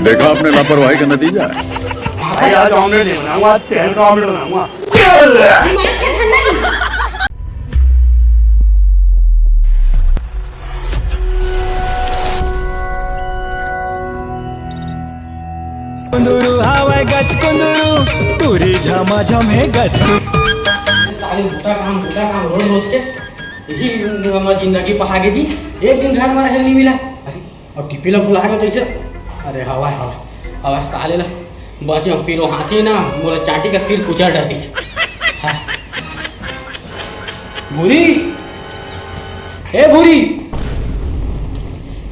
देखा आपने लापरवाही का नतीजा है। भाई आज ऑमलेट नहीं बनाऊंगा, आज तेल का ऑमलेट बनाऊंगा। कुंदूरू हवा गच कुंदूरू तुरी झमाझम है गच। साले मोटा काम रोज रोज के यही जिंदगी पहा के जी। एक दिन घर में रहे नहीं मिला, अरे और टिपी ला बुला के कैसे, अरे हवा साले ला बचे पीरो हाथी ना मोला चाटी का सिर कुचल डरती है। भूरी ए भूरी,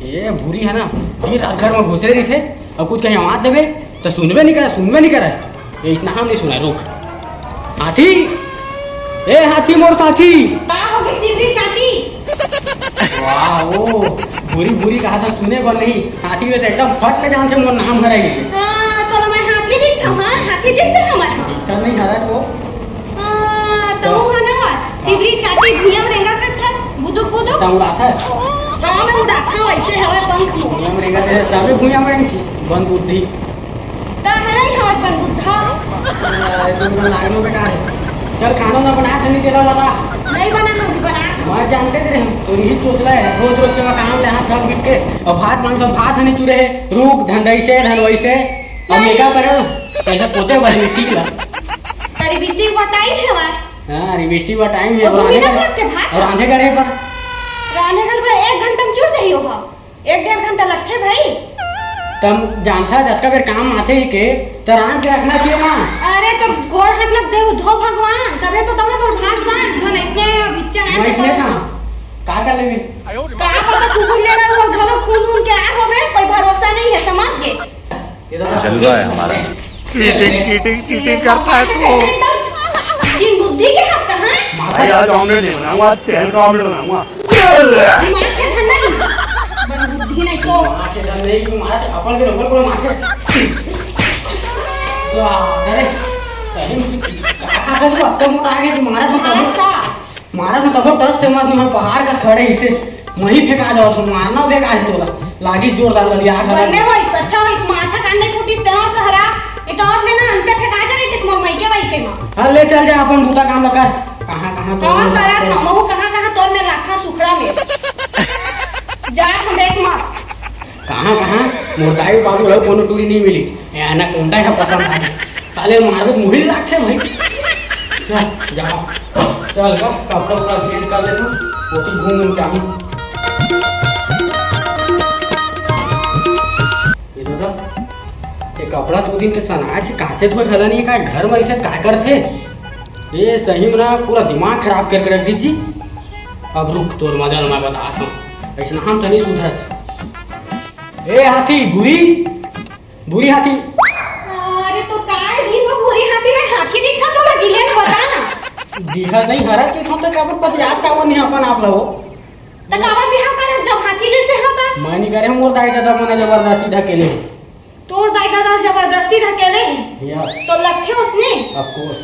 ये भूरी है ना, दिन रात घर में घुसे रही थे और कुछ कहीं आवाज देवे तो सुनवे नहीं करे ये इतना हम नहीं सुना। रोक हाथी, ए हाथी मोर साथी। वाह ओ भूरी कहा था सुने पर नहीं, हाथी में तो एकदम फट के जान से मोर नाम हराई है। हां तो मैं हाथी दिखता हूं, हाथी जैसे हमारा दिखता नहीं हरा तो तो हना चिबरी चाटी भुयम रेंगा करता बुदुक ताऊ राथा हां मैं उड़ाता वैसे हवा पंख भुयम रेंगा ते तबे भुयम रेंगी बन बुद्धि ता है नहीं हवा पंख बुद्धा तुम लागनो बेकार है। चल खाना ना बना नहीं देला बता नहीं बना हम बना मैं जानते थे तो यही चोचला है रोज रोज के काम ले हाथ रख बिक के और भात भात नहीं चुरे है रूख धंधई से धनवई से और मेका करे ऐसा पोते वाली मिट्टी ला तारी बिजली बताई है हवा। हां रिविस्टी का टाइम है और आंधे करे पर राने घर में 1 घंटा में चुर सही होगा, 1-1.5 घंटा लगते भाई। तम जानता जतका बेर काम आथे ही के तरान के रखना चाहिए ना। अरे तो गोड़ हाथ लग दे धो भगवान तबे तो तमे तो भाग जान धन इसने बिच्चा ना मैं इसने का लेबी का पता कुकुर ले रहा और घर खून के आ होवे कोई भरोसा नहीं है समाज के। चल रहा है हमारा चीटिंग करता है तू। दिन बुद्धि के हंसता है भाई आज ऑमलेट नहीं बनाऊंगा, आज तेल का ऑमलेट बनाऊंगा। दिमाग के ठंडा नहीं बड़ी बुद्धि नहीं तो आके डर नहीं कि मारा अपन के डबल को मारे तो अरे सही कहा था तो अब मोटा आगे मारा तो तब टस से मत नहीं पहाड़ का खड़े इसे वही फेंका जाओ तो मारना फेंका दे तोला लागी जोरदार लगी आग बनने होई अच्छा होई माथा कांडे फुटी तेरा सहरा इतो और में ना अंते फेंका जा रही थी मोर मई के भाई के मां। हां ले चल जा अपन बूटा काम कर कहां कौन करा हमहु कहां तोर में रखा सुखड़ा में जा हम देख मां कहां मोरताई बाबू लो कोनो टूरी नहीं मिली एना कोंडा है पसंद आ ताले मारत मुहिल लाखे भाई। चल जाओ चल का कपड़ा चेंज कर ले तू पोती घूम के आऊं ये तो ये कपड़ा दो दिन के सनाज काचे धोए खला नहीं का घर में इसे का करथे ये सही में ना पूरा दिमाग खराब करके रख दीजी। अब रुक तोर मजा मैं बताता हूं ऐसा हम तो नहीं सुधरत। ए हाथी बुरी हाथी अरे तो काय दिन में पूरी हाथी में हाथी दिखा तो मैं जिले में बता ना दिखा नहीं हरा के हम तो कब पति याद का वो नहीं अपन आप लोग तो कावा बिहाव कर जब हाथी जैसे होता मैं नहीं करे मोर दाई दादा मने जबरदस्ती ढकेले तोर दाई दादा जबरदस्ती ढकेले यस तो लगथे उसने ऑफ कोर्स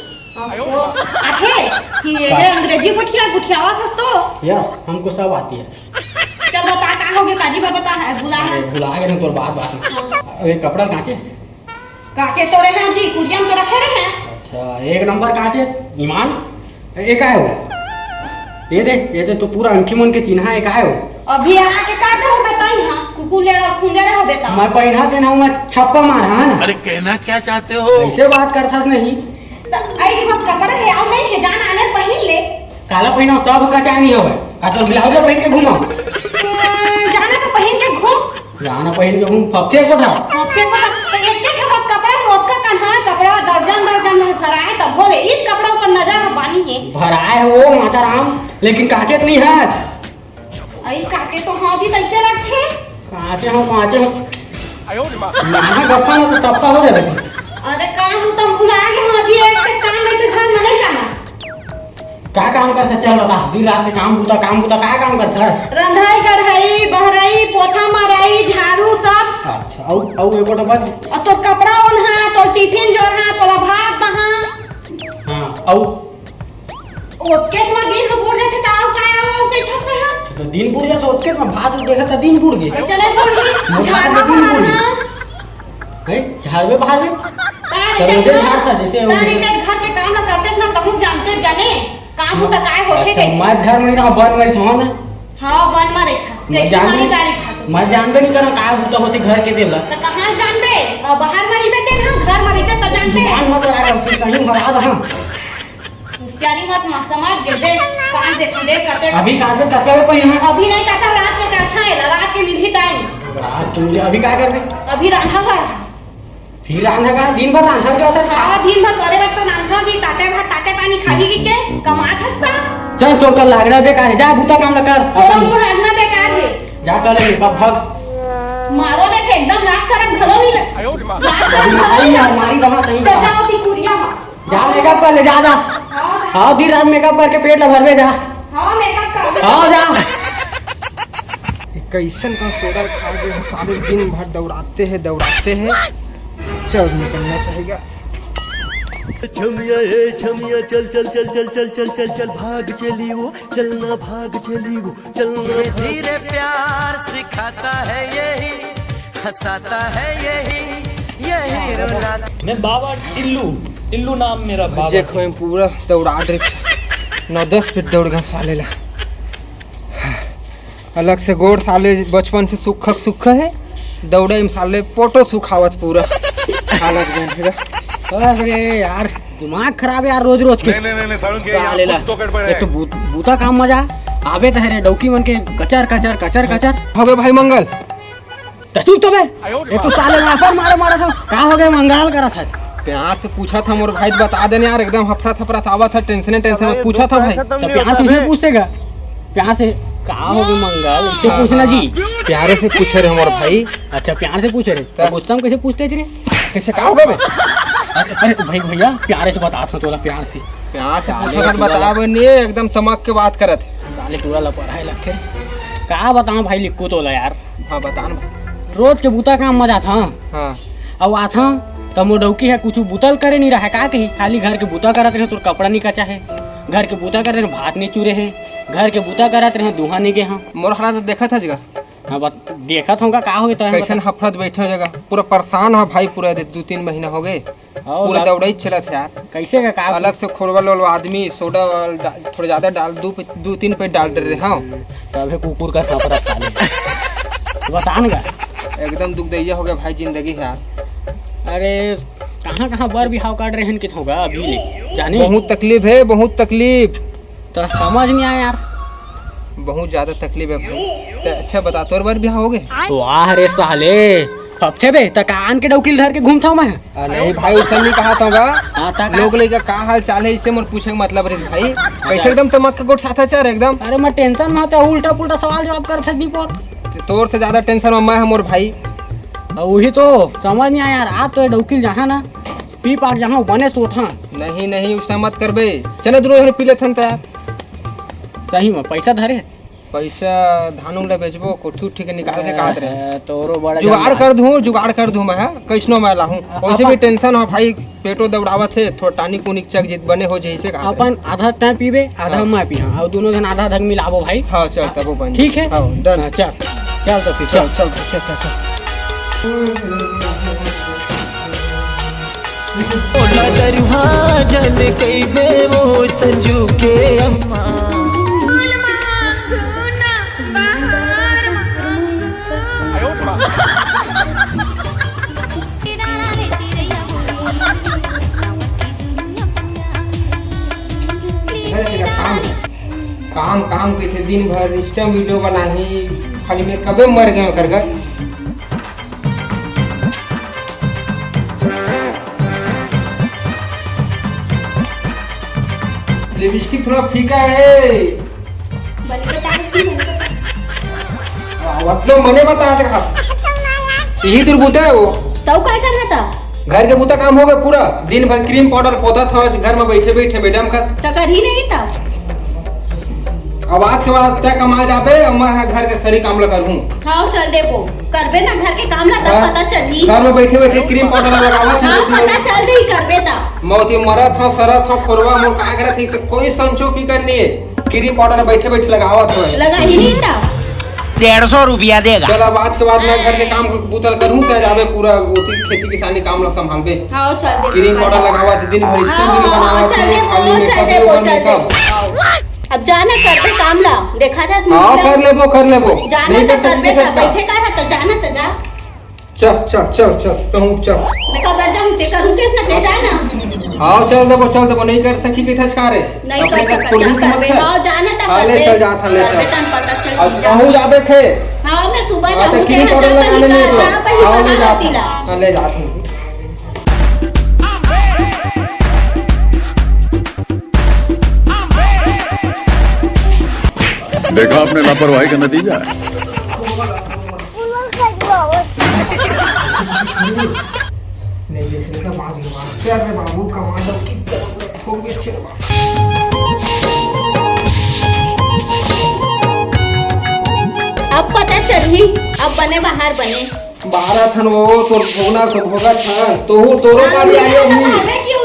आखे ये अंग्रेजी गुठियावा था तो यस हमको सब आती है। चल बता का हो गया काजी बता है बुला गए तोर बात ये कपड़ा काचे तोरे हैं जी कुरियम पे रखे रहे हैं। अच्छा एक नंबर काचे ईमान ये का है वो ये दे तो पूरा अंकिमन के चिन्हा है का है वो अभी आके का हो बताई हां कुकु ले और खुंदे रहो बेटा मैं पहिना देना हूं मैं छप्पा मारा है ना। अरे कहना क्या चाहते हो? ऐसे बात करथास नहीं तो आई बस कपड़ा है और नहीं है जान आने पहन ले काला पहिना सब कचा नहीं होवे का तो ब्लाउज पहन के घुमा जाना तो पहन के घूम जाना पहन के घूम फपते को था तो एक बस कपड़ा मोत का कन्हा कपड़ा दर्जन भराए तब भोले इस कपड़ों पर नजर बानी है भराए हो माता राम लेकिन काचे नहीं है आई काचे तो हां जी कैसे रखे काचे हो नाना गप्पा में तो सबका हो जाएगा। अरे काम तुम भुला गए हां जी एक से काम नहीं तो घर में नहीं जाना क्या काम करता चल बता दिन रात में काम बुता क्या काम करता है रंधाई कढ़ाई बहराई पोछा माराई झाड़ू सब। अच्छा औ एगो बात और तो कपड़ा ओन्हा तो टिफिन जो है तो भात दहा हां औ ओके में दिन बुड़ जाते ताऊ काय हो के छस है तो दिन बुड़ गया तो ओके में भात देखा था दिन बुड़ गए कैसे नहीं बुड़ गई झाड़ू है झाड़वे बाहर में तारे मुझे से झाड़ था जैसे तारे के घर के काम न करते ना तमु जानते जाने काम होता काय होथे के मैं घर में रहा बन मरी था ना हां बन मारे था से तुम्हारी तारीख था मैं जानबे नहीं करा का होता होते घर के देला तो कहां जानबे बाहर मरी बेटे ना घर मरी तो जानते मान मत लगा फिर सही मरा रहा होशियारी मत समाज गिरबे काम दे करते अभी कागज कटे हुए पहिन है अभी नहीं करता रात के अच्छा है रात के निधि टाइम रात तुम अभी क्या कर रहे अभी रांधा हुआ है फिर आना का दिन भर आंसर क्या होता है हां दिन भर करे वक्त तो रांधा भी ताते भात ताते पानी खाली की के कमात हस्ता चल तो कल लाग रहा बेकार है जा बूता काम कर और को लगना बेकार है जा कर ले भग मारो ने एकदम लाख सरक भलो नहीं लग लाख सरक भलो आई यार मारी दमा सही जाओ ती कुरिया जा मेकअप कर ले जा जा हां दिन रात मेकअप करके पेट ला भरवे जा हां मेकअप कर हां जा कैसन का सोडर खा गए सारे दिन भर दौड़ाते हैं चल निकलना चाहिए। छमिया ए छमिया चल चल चल चल चल चल चल चल भाग चली वो चलना भाग चली वो चलना धीरे प्यार सिखाता है यही हंसाता है यही रुलाता। मैं बाबा टिल्लू नाम मेरा बाबा। देखो मैं पूरा दौड़ा रहे 9-10 फीट दौड़ गए साले ला। अलग से गोड़ साले बचपन से सुख है दौड़े में साले पोटो सुखावत पूरा अलग में से। अरे यार दिमाग खराब है यार रोज के एक तो बूता काम मजा आवे तो है डौकी मन के कचर हो गए भाई मंगल तू तो बे एक तो साले वहां मारा था का हो गए मंगल करा था प्यार से पूछा था मोर भाई बता देने यार एकदम हफड़ा थपड़ा आवा था टेंशन मत पूछा था भाई तो प्यार तुझे पूछतेगा प्यार से का हो गए मंगल इससे पूछना जी प्यारे से पूछे रहे मोर भाई। अच्छा प्यार से पूछे रहे तो पूछता हूँ कैसे पूछते रे कैसे का हो गए अरे भाई भैया प्यारे से बता तोला प्यार से पूछा बतावे नहीं एकदम तमक के बात करत साले पूरा लपड़ा लगते का बताऊं भाई लिखो तोला यार। हां बता ना रोज के बूता काम मजा था हां अब आथा तो मोडौकी है कुछ बूतल करे नहीं रहा का कही खाली घर के बूता करत रहे तो कपड़ा नहीं कचा है घर के बूता कर रहे भात नहीं चूरे हैं घर के बूता करत रहे दुहा नहीं गए हाँ मोर हालत तो देखा था जगह हाँ देखत होगा का हो तो कैसन हफड़त बैठे जगह पूरा परेशान हो भाई पूरा 2-3 महीना हो गए पूरा दौड़ाई चला था यार कैसे का अलग से खोरवल वाला आदमी सोडा थोड़ा ज्यादा डाल 2-3 पे डाल दे रहे हाँ तभी कुकुर का सफर साले बता ना एकदम दुखदैया हो गया भाई जिंदगी है यार। अरे कहाँ बर बिहाव काट रहे हैं कित होगा अभी ले जाने बहुत तकलीफ तो समझ नहीं आया यार बहुत ज्यादा तकलीफ है भाई। तो अच्छा बता तोर बार बिहाव हो गए वाह रे साले हफ्ते बे तक आन के डौकील धर के घूमता हूँ मैं नहीं भाई उसे नहीं कहा था लोग लेगा का हाल चाल है इससे मोर पूछे मतलब रे भाई कैसे एकदम तमक के गोठ छाता चार एकदम। अरे मैं टेंशन में होता उल्टा पुल्टा सवाल जवाब करता नहीं पर तोर से ज्यादा टेंशन में मैं मोर भाई वही तो समझ नहीं आया यार आप तो डौकील जहाँ ना पी पाट जहाँ बने सोठा नहीं उससे मत करबे चले दूर पी लेथन तो यार सही में पैसा धरे पैसा धान उला बेचबो कोठी उठी के निकाल के काट रहे तोरो बड़ा जुगाड़ कर दूं मैं कैसनो मैं लाहूं वैसे भी टेंशन हो भाई पेटो दौड़ावत है थोड़ा टानिक उनिक चक जित बने हो जैसे का अपन आधा टाइम पीबे आधा मैं पिया और दोनों जन आधा धग मिलाबो भाई। हां चल तब बन ठीक है हां डन चल तो फिर चल ओला दरुहा जन कई बे वो संजू के अम्मा काम के थे दिन भर इंस्टा वीडियो बनानी खाली में कबे मर गए कर लिपस्टिक थोड़ा फीका है मतलब मने बता सका यही तो बूता है वो तो काय कर रहा था घर के बूता काम हो गया पूरा दिन भर क्रीम पाउडर पौधा था घर में बैठे मैडम का तो कर ही नहीं था अब आज के बाद तय कमा जाबे और मैं घर के सरी काम लगा लूं। हाँ चल देखो करबे ना घर के काम ला तब पता चली घर में बैठे क्रीम पाउडर लगावा था हाँ पता चल दे करबे ता मौत ये मरा था सरा था खोरवा मोर का करे थी तो कोई संचो पी करनी है क्रीम पाउडर बैठे लगावा था लगा ही नहीं था 150 रुपया देगा। चल अब आज के बाद मैं घर के काम बुतल करूं त जाबे पूरा ओती खेती किसानी काम ला संभालबे। हाँ चल दे क्रीम पाउडर लगावा थे दिन भर स्टैंड बनावा थे खाली मेकअप। अब जाना करबे काम ला देखा था हां कर लेबो जाना तो करबे ना बैठे का है तो जाना तो जा। चल कहूं चल मैं का कर जाऊं ते करूं केस ना ते जाए ना। हां चल देबो नहीं कर सकी पिथच कारे नहीं कर सकता जा करबे हां जाना तो करबे ले चल जा था ले करबे तन पता चल अब कहूं जाबे थे। हां मैं सुबह हाँ, जाऊं तो ते क्रीम पाउडर लगाने नहीं जा पे हाँ, ले जा तीला हां ले जा तू। देखा आपने लापरवाही का नतीजा है। बाबू कमा दो की अब पता चली अब बने बाहर बने 12 थन वो तो भोगना को भोगा था तोरो पारी आई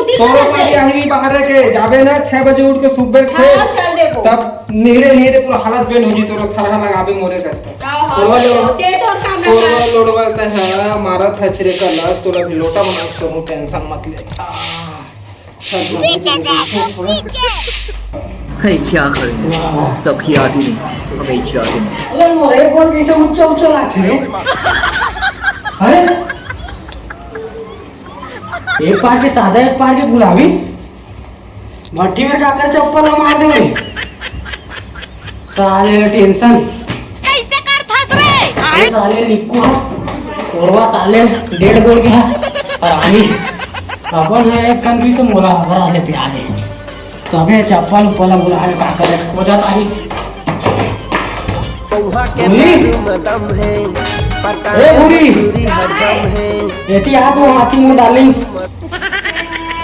भी तोरो पारी आई भी बाहर के जाबे ना 6 बजे उठ के सुबह खे हां चल देखो तब नीरे पूरा हालत बेन हो जी तोरो थरहा लगाबे मोरे कस्ता हां दे तो काम ना तोरो लोड़वाता है मारा था छिरे का लाश तोरा भी लोटा बना के टेंशन मत ले। है क्या करें सबकी आती नहीं हमें इच्छा आती नहीं। अरे मोरे कौन कैसे ऊंचा लाते हैं अरे एक पार के सादा एक पार के गुलाबी मट्टी में जाकर चप्पल मार दे साले टेंशन कैसे कर थस रे अरे साले लिक्कू औरवा साले 1.5 गोल के है और आमी अपन है एक कंट्री से मोला भरा ले प्याले तबे चप्पल पला बुला का करे हो जाता ही ए बुरी एती आ तो हाथी में डालिंग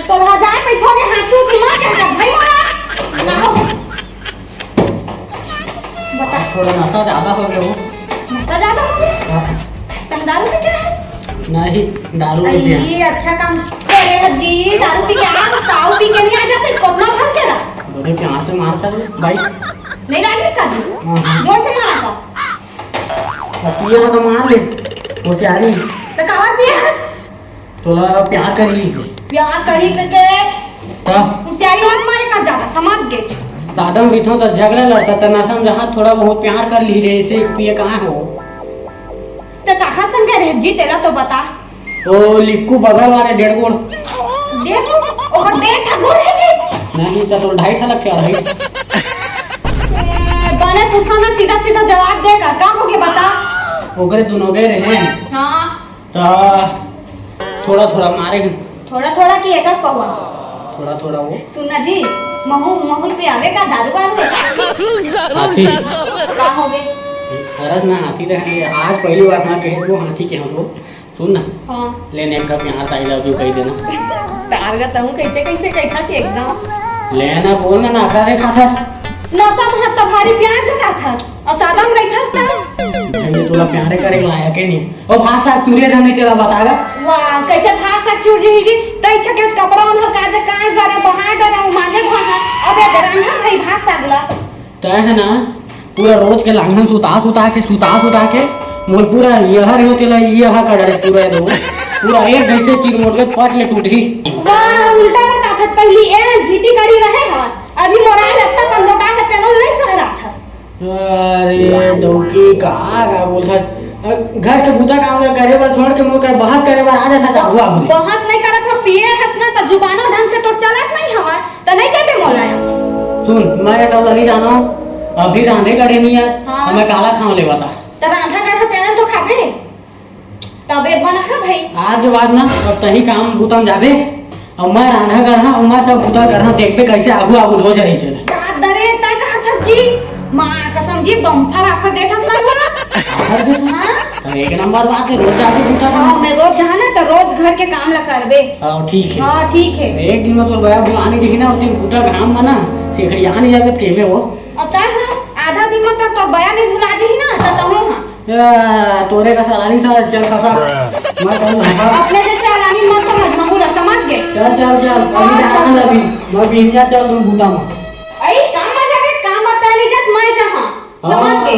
तो हजार पे थोड़े हाथों की मार जा भाई मोरा बता थोड़ा नशा ज्यादा हो गया वो नशा ज्यादा हो गया तुम दारू से क्या है नहीं दारू पी गया ये अच्छा काम करे जी दारू पी के आ ताऊ पी के नहीं आ जाते कोपला भर के रख बोले प्यार से मार चल भाई नहीं लागी इसका हाँ। जोर से मारा था पिया तो मार ले होशियारी तो कहां पिया है थोड़ा प्यार करी प्यार करी करके तब होशियारी मत मारे का ज्यादा समाज गेच साधन बिठो तो झगड़ा लड़ता था ना समझ जहाँ थोड़ा बहुत प्यार कर ली रे ऐसे पिए कहाँ हो तो काका संग रह जी तेरा तो बता ओ लिक्कू बगल वाले 1.5 गोल देख ओकर 1.5 गोल है जी नहीं तो 2.5 लग क्या रही बने पूछा ना सीधा सीधा जवाब देगा का हो गया बता ओकरे दोनों गए रहे हां तो थोड़ा थोड़ा मारे थोड़ा थोड़ा की एक पहुआ थोड़ा थोड़ा वो सुना जी महू पे आवे का दारू का हाथी का हो गए अरस ना हाथी रहेंगे आज पहली बार ना कहे वो हाथी के हम लोग सुन ना हां लेने का प्यार आई लव यू कह देना प्यार का तू कैसे कैसे कहता छी एकदम लेना बोलना ना का देखा था नशा में तो भारी प्यार जता था और सादा में रहता था ये तोला प्यारे करे लायक है नहीं और भाषा चूड़े धने तेरा बतागा वाह कैसे भाषा चूड़ जी तई छके कपड़ा उन का दे काज दरे बहा डरे माने भागा अबे दराना भाई भाषा गला तय है ना पूरा रोज के लांघन सुता के मोल पूरा यहर होते ला यह का डरे पूरा रो पूरा एक जैसे चीर मोड़ के पट ले टूटी वाह उल्टा बता था पहली ए जीती गाड़ी रहे हस अभी मोरा लगता पर मोटा है तेनो नहीं सह रहा था अरे दौकी का बोलता घर के बुता काम करे बार छोड़ के मोर कर बहस करे बार आ जाता हुआ बोले बहस नहीं करत हो पिए हसना त जुबानो ढंग से तो चलत नहीं हवा त नहीं के पे मोलाया सुन मैं सब नहीं जानो अभी रांधे गड़े नहीं आज हाँ। मैं काला खाओ ले बता त रांधा गढ़ा तेने तो खाबे तब एक बना है भाई आज के बाद ना अब तही काम बुतम जाबे और मैं रांधा गढ़ा और मैं सब बुता गढ़ा देखबे कैसे आगू हो जाई चले साथ दरे ता का जी मां कसम जी बम्फर आफर देथस ना बोला आखिर दे हां तो एक नंबर बात है रोज जाके बुता हां मैं रोज जहां ना तो रोज घर के काम ला करबे हां ठीक है हां ठीक है एक दिन में तो भैया बुलानी देखी ना उस बुता घाम बना सेखड़िया नहीं जाके केबे वो और तब आधा दिन में तो बया नहीं भुला जी ना त तहु हां तोरे का सलानी सा चल खसा मैं कहूं अपने जैसे रानी मत समझ महुरा समझ गए चल अभी जाना अभी मैं बिनिया चल तुम बुता में आई काम मजा के काम आता नहीं जत मैं जहां समझ के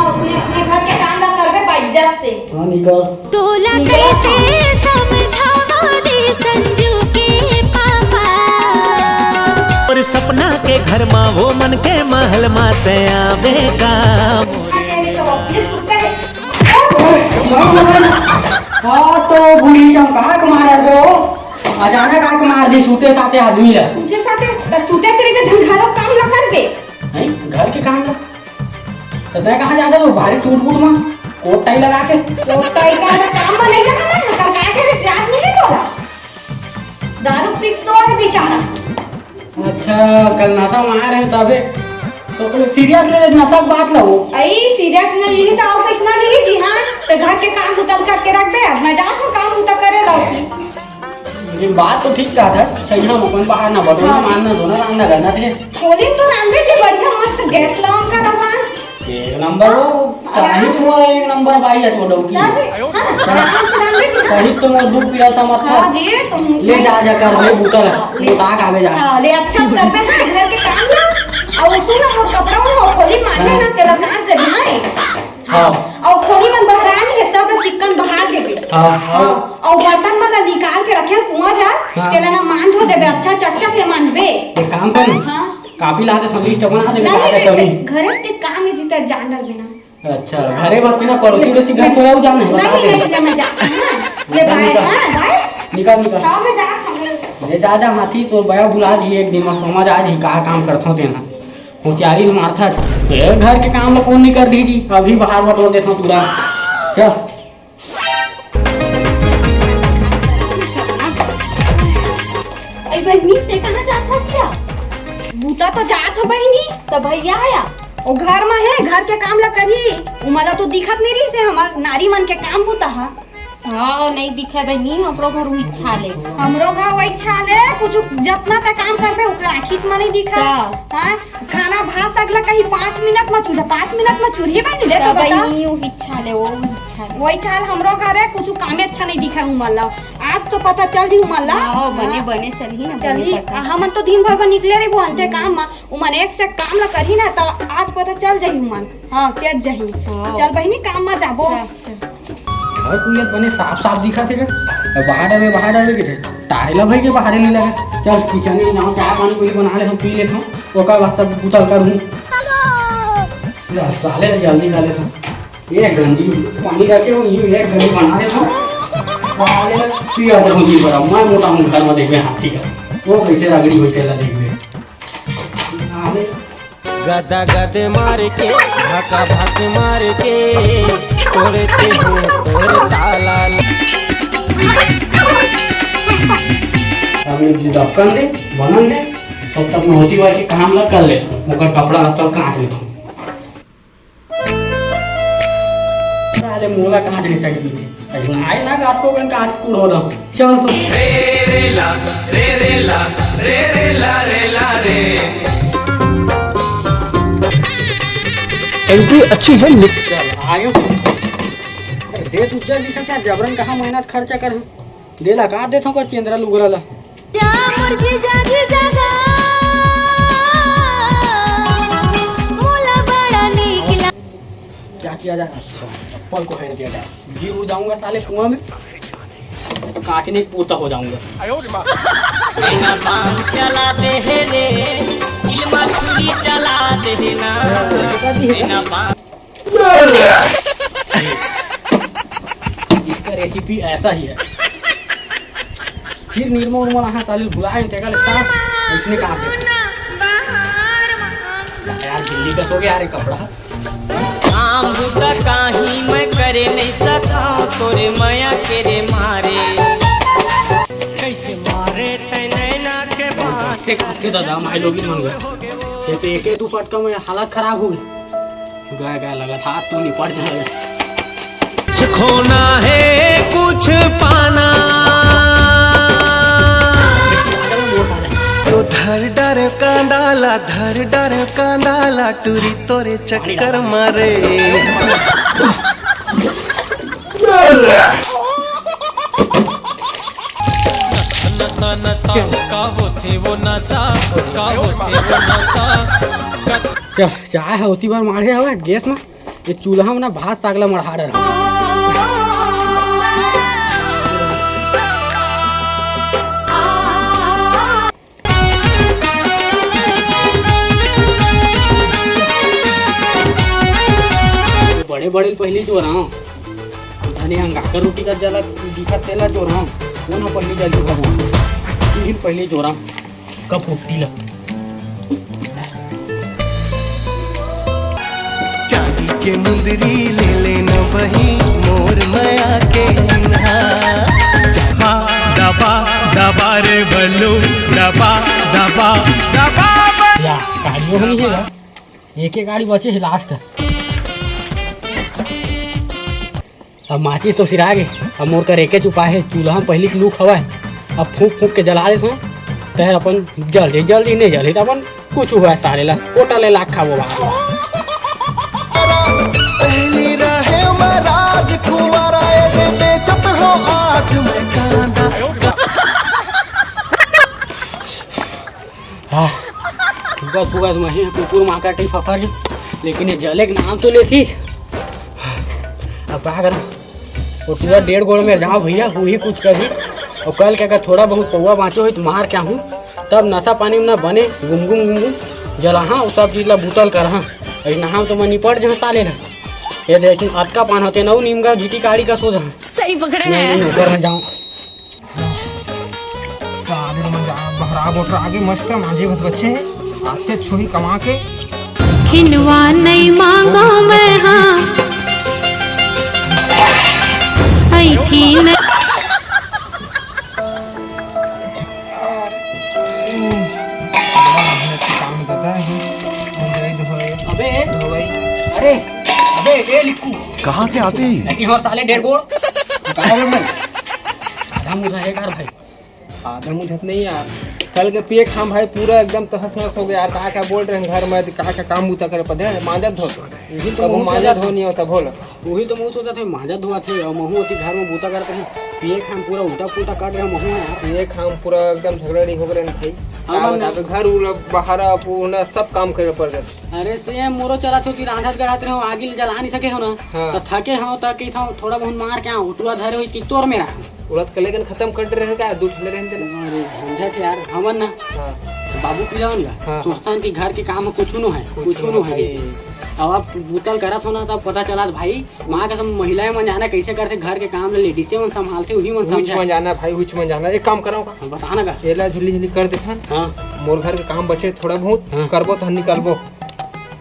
उसने घर के काम ना करबे इज्जत से। हाँ निकल। तोला कैसे समझावा जी संजू के पापा। और सपना के घर माँ वो मन के महल माते आवे काम। हाँ तो बुढ़ी चमका मारा दो अचानक आके मार दी सूते साथे आदमी ला। सूते साथे सूते तेरे में घरों काम ना करबे नहीं घर के काम ला तो तय कहाँ जाता तो भारी टूट फूट में कोट टाई लगा के कोट टाई का काम में नहीं जाना ना कल काय के याद नहीं तोला दारू पी सो है बेचारा। अच्छा कल नशा मार है तबे तो सीरियस ले नशा की बात ला वो आई सीरियस नहीं ली तो आओ किसना ली जी। हाँ तो घर के काम उतर करके रख दे मैं जा तो काम उतर करे रहोगी। ये बात तो ठीक था सही हम अपन बाहर ना बदो ना मानना दो ना रांधा करना थे खोली तो रांधे थे बढ़िया मस्त गैस लाऊं का दफा एक नंबर वो कहीं तो एक नंबर भाई है तो डौकी हां से रांधे थे कहीं तो वो दूध पिया समझ था हां जी तुम ले जा कर ले बोतल ताक आवे जा। हां ले अच्छा से कर पे घर के काम ना और सुन वो कपड़ा वो खोली मारने ना तेरा कांच दे भाई। हां और खोली में बहरानी है सब चिकन बाहर देबे। हां और बर्तन में निकाल के रखे कुआं जा तेला ना मान धो देबे अच्छा चकचक ले मानबे। एक काम कर हां काफी लाते सब लिस्ट बना देबे नहीं कभी घरे के काम है जीता जानल बिना। अच्छा घरे बस बिना पड़ोसी उड़ोसी घर थोड़ा जाना है बता दे नहीं मैं जा ले बाय हां बाय निकाल निकाल हां मैं जा समझ ले जा हाथी तो बया बुला दी एक दिन में समझ आज ही का काम करथो देना होशियारी मारथा ये घर के काम कौन नहीं कर दीदी अभी बाहर बटोर देता तुरंत चल। बहनी से कहाँ जाता सिया बूता तो जात हो बहनी तो भैया आया वो घर में है घर के काम ला करी उमला तो दिखत नहीं रही से हमार नारी मन के काम होता है। हाँ नहीं दिखा बहनी हमरो घर वो इच्छा ले हमरो घर वो इच्छा ले कुछ जितना तक काम करबे ओकरा आँखिच में नहीं दिखा। हां खाना भात सकला कहीं 5 मिनट में चूल्हा 5 मिनट में चूल्हे बनी दे तो बहनी वो इच्छा ले वो इच्छा ले वही चाल हमरो घर है कुछ काम अच्छा नहीं दिखा उमला आज तो पता चल दी उमला। हां बने बने चलही ना चलही हमन तो दिन भर निकले रही बोलते काम में उमन एक से काम ला करही ना तो आज पता चल जाही उमन। हां चल जाही चल बहनी काम में जाबो घर तू ये बने साफ साफ दिखा थे बाहर आवे के थे टाइला भाई के बाहर नहीं लगे चल किचन में जाओ चाय पानी कोई बना ले हम पी लेते हूं ओका वास्ते बुतल कर हूं साले जल्दी कर लेता हूं ये गंजी पानी रखे हो ये एक गंजी बना लेता हूं साले पिया तो जी बड़ा मैं मोटा हूं घर में देखे हां ठीक है वो कैसे रगड़ी होई तेला देखबे गदा गद मार के भाका भाक मार के तोड़ते हो तोड़ ताला। अब एक ढक्कन दे बनन दे तब तक मैं होती वाली काम ला कर ले ओकर कपड़ा तब काट लेता साले मोला काट नहीं सकती आए ना गात को कन काट कूड़ हो रहा चल तो रे रे ला रे रे ला रे रे ला रे ला रे। एंट्री अच्छी है चल आयो दे तू चल दिखा क्या जबरन कहाँ मेहनत खर्चा कर दे ला का देथो कर चंद्रा लुगरा ला जा मुर्जी जाजी जागा मोला बड़ा निकला क्या किया जाए चप्पल को फेंक दिया जाए गिर उड़ जाऊंगा साले कुआं में काटने की पूर्ता हो जाऊंगा। बिना बांध चला दे रे इल्मा छुरी चला दे ना बिना बांध। इसका रेसिपी ऐसा ही है फिर निर्मल उर्मल हाँ साले बुलाए टेका लगता इसने काम किया यार दिल्ली का सो गया यार कपड़ा काम बुता काही मैं करे नहीं सका तोरे माया के रे मारे कैसे मारे तैने ना के पास से काटे दादा माई लोग मन गए ये तो एक दो पटका में हालत खराब हो गई गया गया लगा था तो निपट जाएगा। कुछ खोना है कुछ पाना तो धर डर कांडाला टूरी तोरे चक्कर मारे नशा नशा का वो थे वो नशा का वो थे वो नशा चाय होती बार मारे हवा गैस में ये चूल्हा में ना भात सागला मढ़ा रहा बड़े बड़े पहले जो रहा हूँ धनी अंगाकर रोटी का जला दिखा तेला जो रहा हूँ वो ना पहले जल्दी भगवान पहले जो रहा हूँ कब फुटती ला चांदी के मुंदरी ले लेना बही मोर माया के चिन्हा दबा दबा रे बल्लू दबा दबा दबा या गाड़ियों में नहीं है एक गाड़ी बचे है लास्ट अब माचिस तो सिरा गए अब मोर कर एके चुपा है चूल्हा पहले की लूक हवा है अब फूक फूक के जला देते हैं तैर अपन जल्दी नहीं जले तो अपन कुछ हुआ है सारे ला कोटा ले लाख खाओ पहली रहे राजकुमार बेचत हो आज मैं कांदा फुगस मही कुकुर माँ का टी फफर लेकिन ये जले के नाम तो लेती अब क्या करूँ और पूरा 1.5 गोड़ में जाओ भैया वही कुछ कभी और कल के अगर थोड़ा बहुत पौवा बाँचो हो तो मार क्या हूँ तब नशा पानी में ना बने गुमगुम जला हाँ वो सब चीज़ ला बूतल कर हाँ नहा तो मैं निपट जहाँ साले ला ये लेकिन अटका पान होते ना नीम का झीटी काड़ी का सोच सही पकड़े नहीं ऊपर में जाऊँ साले में जा बहरा बोटर आगे मस्त मांझे बस बच्चे आते छोही कमा के खिनवा नहीं मांगा मैं हाँ ठीक काम करता है अबे अरे अबे ये लिखू कहाँ से आते हैं लेकिन और साले 1.5 गोड़ आधा मुझा है यार भाई आधा मुझे नहीं यार कल के पिए खाम भाई पूरा एकदम तहस नहस हो गया यार कहा क्या बोल रहे हैं घर में कहा क्या काम बूता करे पदे मांजा धो यही तो वो मांजा धो नहीं होता बोल वही तो मुँह सोचा थे मांजा धोआ थे और महू होती घर में बूता करते हैं पिए खाम पूरा उल्टा पुल्टा काट रहे महू यार पिए खाम पूरा एकदम झगड़ाड़ी हो गए भाई घर बाहर पूरा सब काम करे पड़ रहे अरे से मोरो चला थी रांधत गड़ात रहे हो आगे जला नहीं सके हो ना तो थके हो तो की था थोड़ा बहुत मार के उठवा धरे हुई तिक्तोर मेरा उड़द के लेकिन खत्म कर रहे क्या दूध ले रहे अरे झंझट यार हमन ना बाबू पिलावन का सोचता कि घर के काम कुछ न है कुछ न है अब आप बूतल करत हो ना तब पता चला भाई माँ का सब महिलाएं मन जाना कैसे करते घर के काम लेडीसे मन संभालते वही मन समझा जाना भाई हुच में जाना एक काम करो बताना का एला झुली झुली कर देथन हाँ मोर घर के काम बचे थोड़ा बहुत करबो तो निकलबो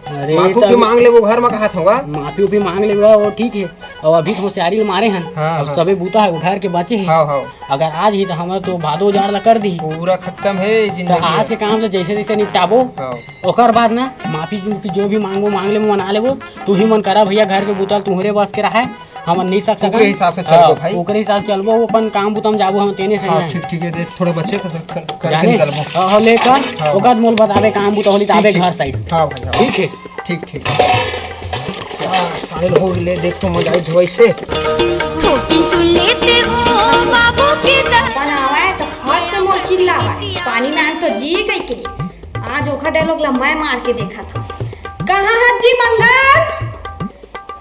अरे माफी मांग ले वो घर में कहा था माफी उपी मांग ले वो ठीक है और अभी तो होशियारी मारे हैं अब सबे बूता है वो घर के बचे हैं अगर आज ही तो हमारे तो भादो उजाड़ ला कर दी पूरा खत्म है तो आज के काम से जैसे जैसे निपटाबो ओकर बाद ना माफी जो भी मांगो मांग ले मना ले वो तू ही मन करा भैया घर के बूतल तुम्हारे बस के रहा है हम नहीं सकते ओकरे हिसाब से चलबो भाई ओकरे हिसाब से चलबो वो अपन काम बुतम जाबो हम तेने सही ठीक ठीक है देख थोड़ा बच्चे को जाने हां लेकर ओकद मोल बतावे काम बुत होली ताबे घर साइड हां भाई ठीक है ठीक सारे लोग ले देख तो मजा आई धोई से छोटी सुन लेते हो बाबू की बनावा है तो फट से मोल चिल्लावा पानी में तो जी गई के आज ओखा डायलॉग ला मैं मार के देखा था कहाँ है जी मंगल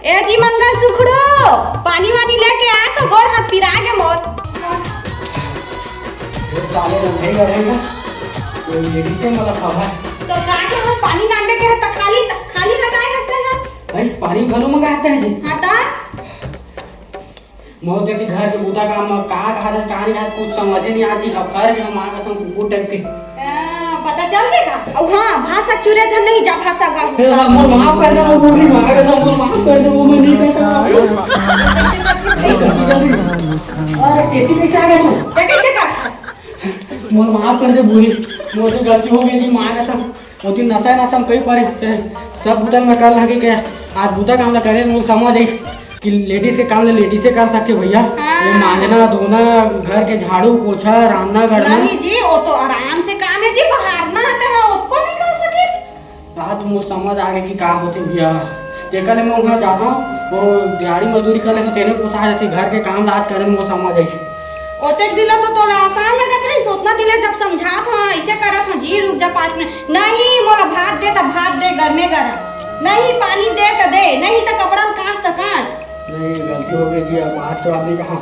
ए जी मंगल सुखड़ो पानी वानी लेके आ तो गोर हाथ पिरा के मोर साले रंगे करेंगे ये नीचे मतलब खावा तो काके हम पानी नांडे के त खाली हटाए हंसते हैं भाई पानी भलो मंगाते हैं जी हां ता मोर के घर के बूता काम में कहा कुछ समझे नहीं आती हफर के हम आगे सब कुकुर टाइप के पता चल देगा और हां भाषा चुरे धन नहीं जा भाषा का मोर माफ कर दो वो भी मांगे तो मोर माफ कर दो वो मैं नहीं करता और एती कैसे आ गए हो कैसे कर मोर माफ कर दे बुरी मोर से गलती हो गई थी मां का सब वो दिन नशा नशा कई पड़े सब बुतल में कर लगे क्या आज बुता काम करे मोर समझ आई कि लेडीज के काम लेडीज से कर सकते भैया ये मांजना धोना घर के झाड़ू पोछा रांधना गड़ना नहीं जी वो तो आराम से काम है जी बहारना आता है उसको नहीं कर सके रात मुझ समझ आ गई कि का होते भैया देखले मैं वहाँ जाता हूँ वो दिहाड़ी मजदूरी करे तो तेने पोसा जाती घर के काम राज करे मुझे समझ आई ओतेक दिला तो तोरा आसान लगत रही सोतना दिले जब समझात हां ऐसे करत हां जी रुक जा 5 मिनट नहीं मोला भात दे त भात दे गरमे गरम नहीं पानी दे त दे नहीं त कपड़ा कांच त कांच नहीं गलती हो गई जी अब आज तो आपने कहा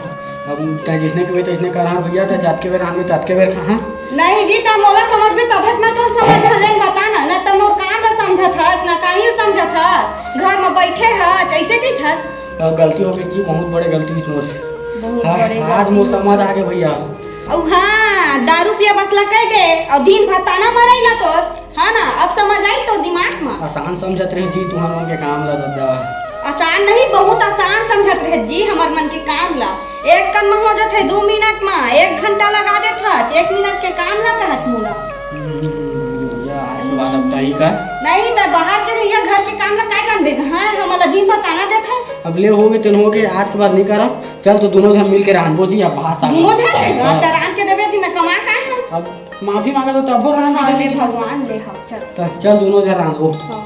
अब जिसने के तो इसने कहा भैया तो जात के बेर आगे तात के बेर कहा नहीं जी त मोला समझ में तबत में तो समझ हले बता ना न त मोर काम न समझत हस न काहे समझत हस घर में बैठे हस ऐसे की थस गलती हो गई जी बहुत बड़े गलती हुई मोर से बहुत बड़े आज मोर समझ आ गए भैया औ हां दारू पिया बस लगे गे और दिन भर ताना मरई ना तो हां ना अब समझ आई तोर दिमाग में आसान समझत रही जी तुम्हारा के काम ला दादा आसान नहीं बहुत आसान समझत रहे जी हमार मन के काम ला एक कन में हो जाते 2 मिनट में 1 घंटा लगा देत हस 1 मिनट के काम ना कहत मोला भैया आज के बाद अब ताई का नहीं त बाहर के रहिया घर के काम ला काय जानबे हां हमला दिन भर ताना देत हस अब ले हो गए तेन हो के आज के बाद नहीं करा चल तो दोनों जन मिल के रहबो जी अब बात सामने दोनों जन त रान के देबे जी मैं कमा का है अब माफी मांगा तो तब रहना ले भगवान ले हम चल चल दोनों जन रहबो हां